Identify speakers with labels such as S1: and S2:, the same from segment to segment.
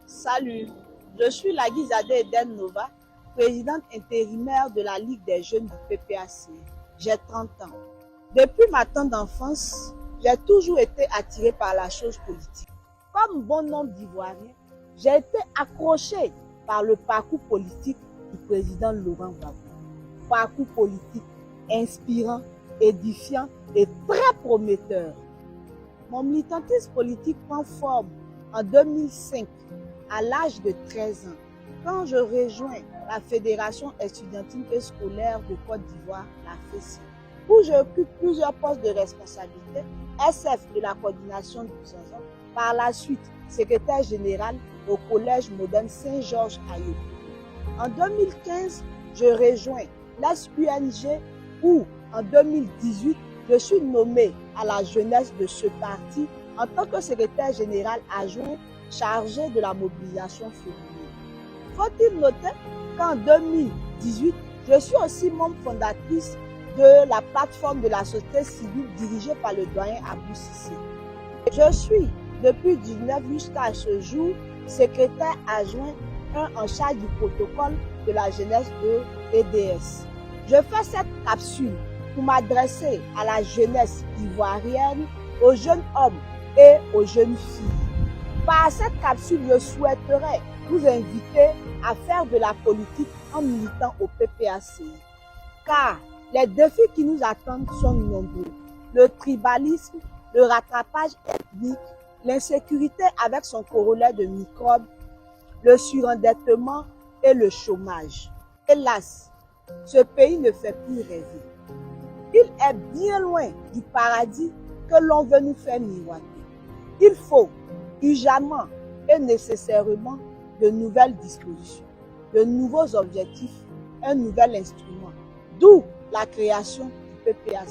S1: Salut, je suis Lagizade Eden Nova, présidente intérimaire de la Ligue des jeunes du PPAC. J'ai 30 ans. Depuis ma tendre enfance, j'ai toujours été attirée par la chose politique. Comme bon nombre d'Ivoiriens, j'ai été accrochée par le parcours politique du président Laurent Gbagbo. Parcours politique inspirant, édifiant et très prometteur. Mon militantisme politique prend forme en 2005 à l'âge de 13 ans, quand je rejoins la Fédération estudiantine et scolaire de Côte d'Ivoire, la FESI, où j'occupe plusieurs postes de responsabilité, SF de la coordination du Sanzan, par la suite secrétaire général au Collège moderne Saint-Georges à Yopougon. En 2015, je rejoins l'SUNG où, en 2018, je suis nommée à la jeunesse de ce parti en tant que secrétaire général adjoint chargé de la mobilisation féminine. Faut-il noter qu'en 2018, je suis aussi membre fondatrice de la plateforme de la société civile dirigée par le doyen Abou Cissé. Je suis, depuis 2019 jusqu'à ce jour, secrétaire adjoint en charge du protocole de la jeunesse de l'EDS. Je fais cette capsule pour m'adresser à la jeunesse ivoirienne, aux jeunes hommes et aux jeunes filles. Par cette capsule, je souhaiterais vous inviter à faire de la politique en militant au PPAC. Car les défis qui nous attendent sont nombreux. Le tribalisme, le rattrapage ethnique, l'insécurité avec son corollaire de microbes, le surendettement et le chômage. Hélas, ce pays ne fait plus rêver. Il est bien loin du paradis que l'on veut nous faire miroiter. Il faut urgemment et nécessairement de nouvelles dispositions, de nouveaux objectifs, un nouvel instrument, d'où la création du PPAC.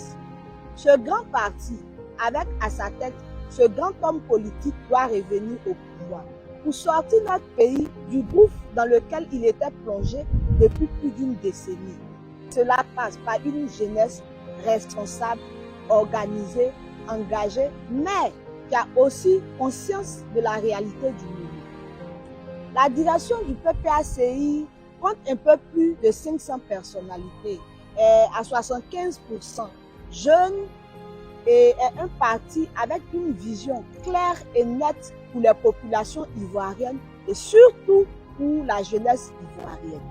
S1: Ce grand parti, avec à sa tête ce grand homme politique, doit revenir au pouvoir pour sortir notre pays du gouffre dans lequel il était plongé depuis plus d'une décennie. Cela passe par une jeunesse responsable, organisée, engagée, mais qui a aussi conscience de la réalité du monde. La direction du PPACI compte un peu plus de 500 personnalités, est à 75% jeunes et est un parti avec une vision claire et nette pour les populations ivoiriennes et surtout pour la jeunesse ivoirienne.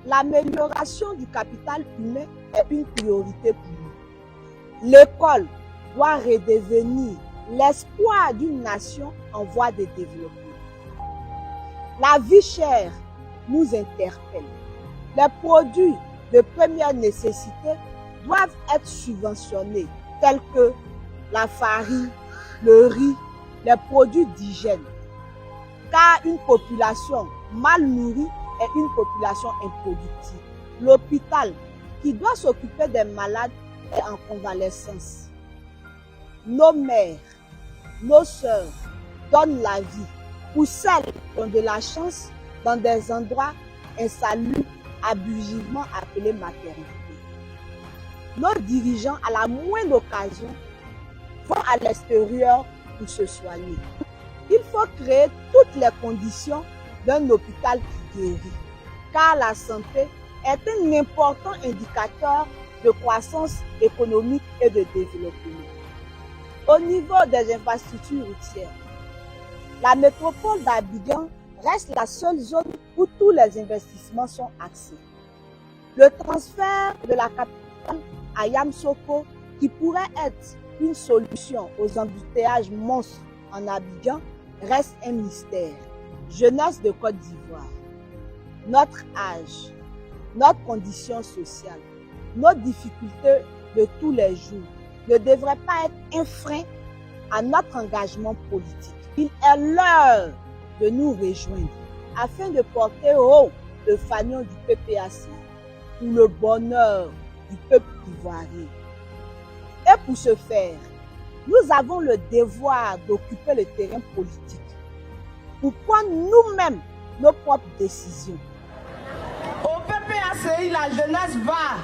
S1: L'amélioration du capital humain est une priorité pour nous. L'école doit redevenir l'espoir d'une nation en voie de développement. La vie chère nous interpelle. Les produits de première nécessité doivent être subventionnés, tels que la farine, le riz, les produits d'hygiène. Car une population mal nourrie est une population improductive. L'hôpital, qui doit s'occuper des malades, est en convalescence. Nos mères, nos sœurs donnent la vie pour celles qui ont de la chance dans des endroits insalubres, abusivement appelés maternité. Nos dirigeants, à la moindre occasion, vont à l'extérieur pour se soigner. Il faut créer toutes les conditions d'un hôpital qui guérit, car la santé est un important indicateur de croissance économique et de développement. Au niveau des infrastructures routières, la métropole d'Abidjan reste la seule zone où tous les investissements sont axés. Le transfert de la capitale à Yamoussoukro, qui pourrait être une solution aux embouteillages monstres en Abidjan, reste un mystère. Jeunesse de Côte d'Ivoire, notre âge, notre condition sociale, nos difficultés de tous les jours ne devraient pas être un frein à notre engagement politique. Il est l'heure de nous rejoindre afin de porter haut le fanion du PPAC pour le bonheur du peuple ivoirien. Et pour ce faire, nous avons le devoir d'occuper le terrain politique pour prendre nous-mêmes nos propres décisions.
S2: Au PPACI, la jeunesse va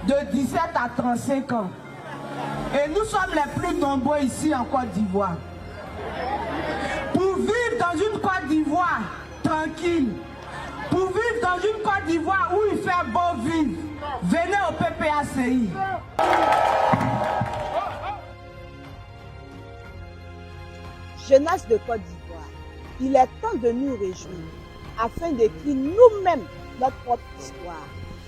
S2: de 17 à 35 ans. Et nous sommes les plus nombreux ici en Côte d'Ivoire. Pour vivre dans une Côte d'Ivoire tranquille. Pour vivre dans une Côte d'Ivoire où il fait beau vivre, venez au PPACI.
S1: Jeunesse de Côte d'Ivoire, il est temps de nous réjouir afin d'écrire nous-mêmes notre propre histoire.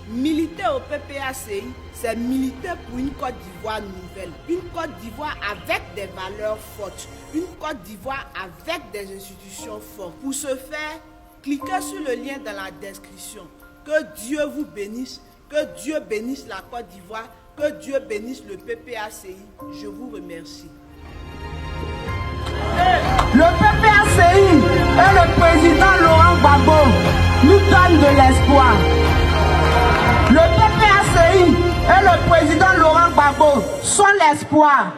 S3: Militer au PPACI, c'est militer pour une Côte d'Ivoire nouvelle, une Côte d'Ivoire avec des valeurs fortes, une Côte d'Ivoire avec des institutions fortes. Pour ce faire, cliquez sur le lien dans la description. Que Dieu vous bénisse, que Dieu bénisse la Côte d'Ivoire, que Dieu bénisse le PPACI. Je vous remercie.
S2: Le PPACI et le président Laurent Gbagbo nous donnent de l'espoir. Le PPACI et le président Laurent Gbagbo sont l'espoir.